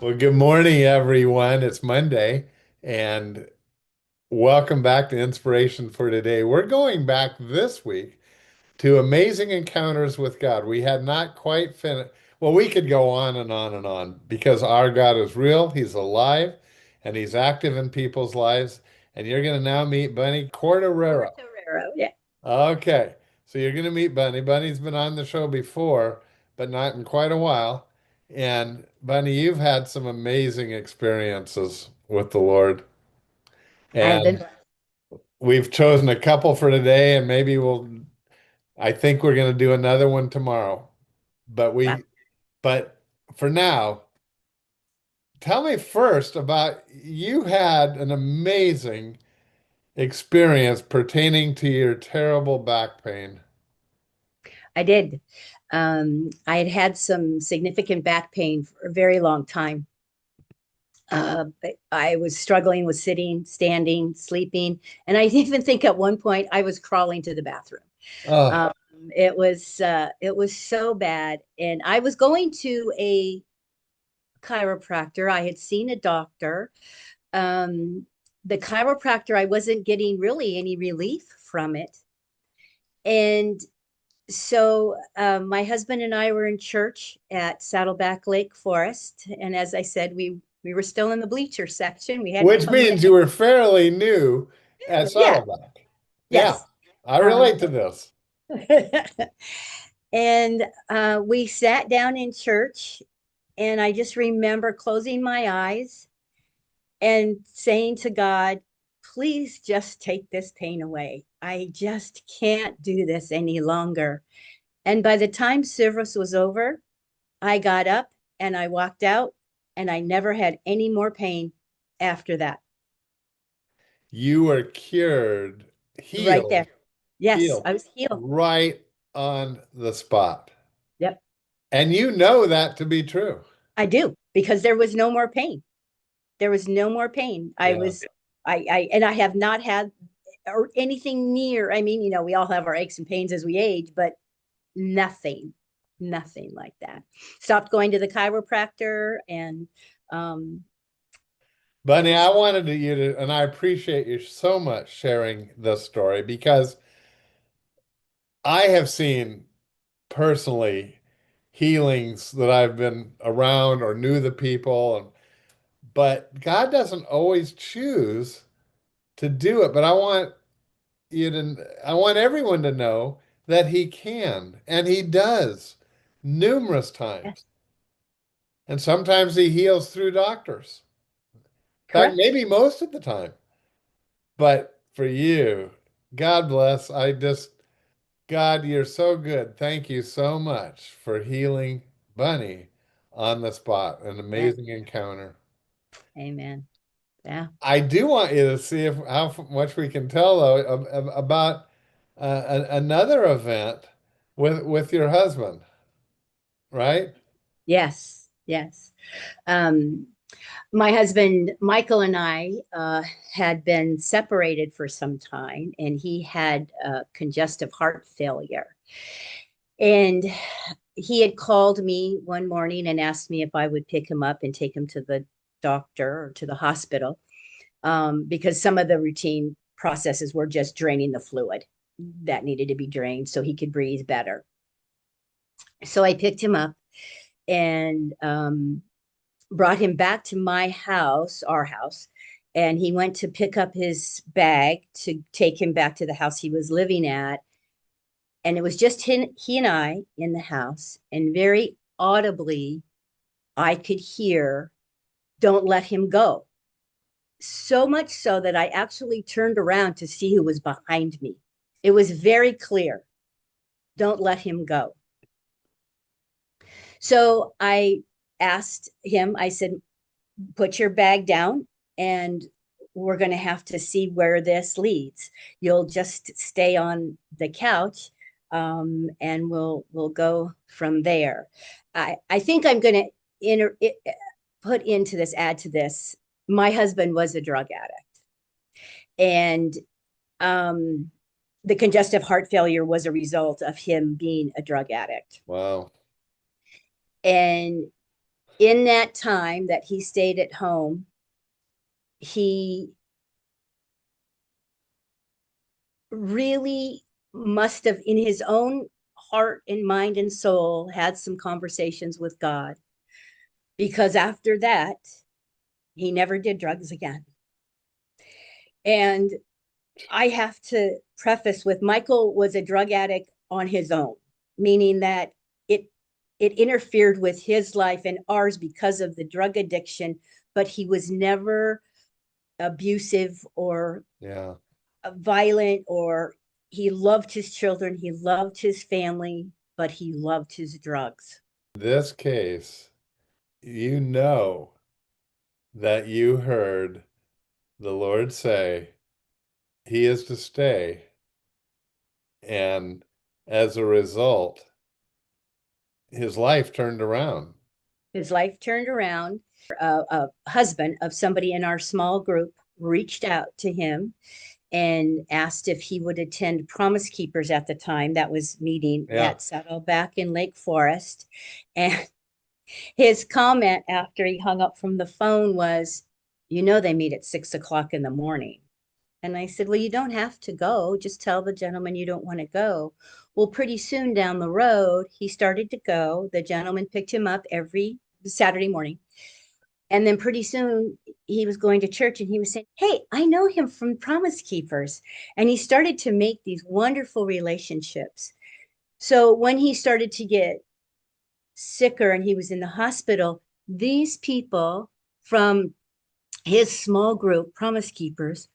Well, good morning, everyone. It's Monday, and welcome back to Inspiration for Today. We're going back this week to amazing encounters with God. We had not quite finished. Well, we could go on and on and on because our God is real, He's alive, and He's active in people's lives. And you're going to now meet Bunny Quartararo. Quartararo, yeah. Okay, so you're going to meet Bunny. Bunny's been on the show before, but not in quite a while. And Bunny, you've had some amazing experiences with the Lord. I have been And blessed. we've chosen a couple for today, and I think we're going to do another one tomorrow. But Wow. but for now, tell me first about you had an amazing experience pertaining to your terrible back pain. I did. I had had some significant back pain for a very long time. I was struggling with sitting, standing, sleeping, and I even think at one point I was crawling to the bathroom. Oh, Um, it was so bad, and I was going to a chiropractor. I had seen a doctor. Um, the chiropractor, I wasn't getting really any relief from it, and my husband and I were in church at Saddleback Lake Forest, and as I said, we were still in the bleacher section. We hadn't which come means you were fairly new at yeah, Saddleback. Yeah, yes. I Um, relate to this. and we sat down in church, and I just remember closing my eyes and saying to God, please just take this pain away. I just can't do this any longer. And by the time service was over, I got up and I walked out, and I never had any more pain after that. You were cured, Right there. Yes, healed I was healed. right on the spot. Yep, And you know that to be true. I do, because there was no more pain. There was no more pain. Yeah. And I have not had or anything near. I mean, we all have our aches and pains as we age, but nothing, nothing like that. Stopped going to the chiropractor, and um, it Bunny, was I wanted you to, and I appreciate you so much sharing this story because I have seen personally healings that I've been around or knew the people, but God doesn't always choose to do it. But I want everyone to know that he can, and he does numerous yes, times. And sometimes he heals through doctors. In fact, correct. maybe most of the time. But for you, God bless. God, you're so good. Thank you so much for healing Bunny on the spot. An Yeah, amazing encounter. amen. Yeah. I do want you to see if how much we can tell though about another event with your husband, right? Yes, yes. Um, my husband Michael and I had been separated for some time, and he had congestive heart failure. And he had called me one morning and asked me if I would pick him up and take him to the doctor or to the hospital, because some of the routine processes were just draining the fluid that needed to be drained so he could breathe better. So I picked him up and brought him back to my house, our house, and he went to pick up his bag to take him back to the house he was living at. And it was just he and I in the house, and very audibly, I could hear, "Don't let him go." So much so that I actually turned around to see who was behind me. It was very clear, "Don't let him go." So I asked him, I said, put your bag down, and we're going to have to see where this leads. You'll just stay on the couch, and we'll go from there. I think I'm going to put into this, add to this. My husband was a drug addict, and um, the congestive heart failure was a result of him being a drug addict. Wow. And In that time that he stayed at home, he really must have, in his own heart and mind and soul, had some conversations with God, because after that, he never did drugs again. And I have to preface with, Michael was a drug addict on his own, meaning that it it interfered with his life and ours because of the drug addiction, but he was never abusive or Yeah. violent, or he loved his children, he loved his family, but he loved his drugs. This case, you know that you heard the Lord say he is to stay. And as a result, his life turned around. His life turned around. A husband of somebody in our small group reached out to him and asked if he would attend Promise Keepers at the time that was meeting Yeah. at Saddleback in Lake Forest. And his comment after he hung up from the phone was, "You know, they meet at 6 o'clock in the morning." And I said, "Well, you don't have to go. Just tell the gentleman you don't want to go." Well, pretty soon down the road, he started to go. The gentleman picked him up every Saturday morning. And then pretty soon he was going to church and he was saying, "Hey, I know him from Promise Keepers." And he started to make these wonderful relationships. So when he started to get sicker and he was in the hospital, these people from his small group, Promise Keepers,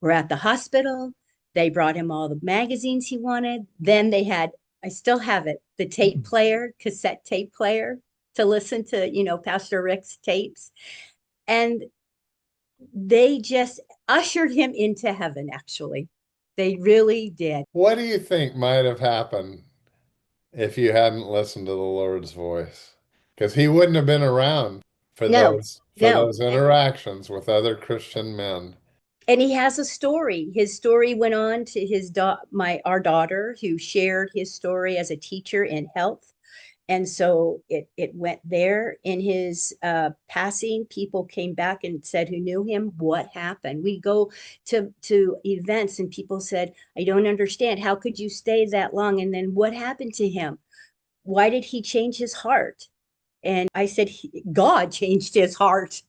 were at the hospital. They brought him all the magazines he wanted. Then they had, I still have it, the tape player, cassette tape player to listen to, Pastor Rick's tapes. And they just ushered him into heaven, actually. They really did. What do you think might have happened if you hadn't listened to the Lord's voice? Because he wouldn't have been around No, for no. those interactions with other Christian men. And he has a story. His story went on to our daughter, who shared his story as a teacher in health. And so it went there in his passing. People came back and said, who knew him, what happened? We go to events and people said, "I don't understand. How could you stay that long? And then what happened to him? Why did he change his heart?" And I said, God changed his heart.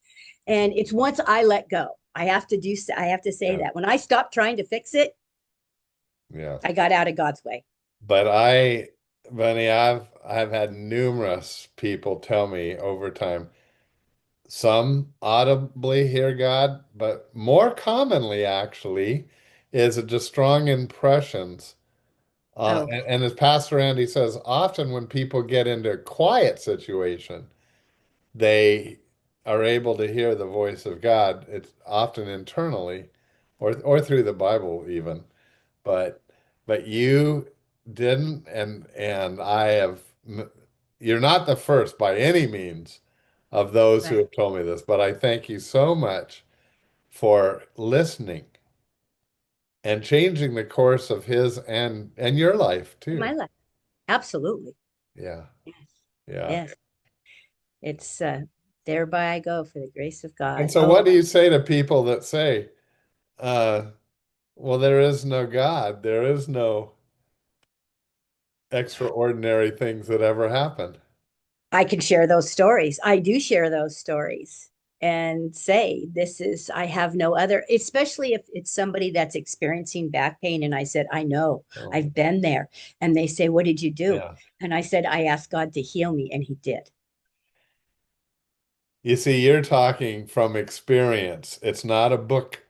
And it's once I let go. I have to say Yeah. that when I stopped trying to fix it, Yeah. I got out of God's way. But Bunny, I've had numerous people tell me over time, some audibly hear God, but more commonly actually is it just strong impressions. Oh, And as Pastor Andy says, often when people get into a quiet situation, they are able to hear the voice of God. It's often internally or through the Bible even. But you didn't, and you're not the first by any means of those who right. have told me this, but I thank you so much for listening and changing the course of his and your life In my too. life. Absolutely. Yeah. Yes. Yeah. Yes. It's thereby I go for the grace of And God. so what Oh, do you say to people that say, uh, well, there is no God, there is no extraordinary things that ever happen? I can share those stories. I do share those stories and say, this is, I have no other, especially if it's somebody that's experiencing back pain. And I said, I know, Oh, I've been there. And they say, what did you do? yeah. And I said, I asked God to heal me, and he did. You see, you're talking from experience. It's not a book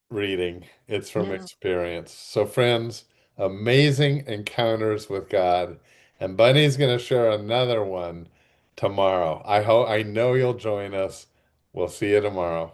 reading, it's from No, experience. So, friends, amazing encounters with God. And Bunny's going to share another one tomorrow. I know you'll join us. We'll see you tomorrow.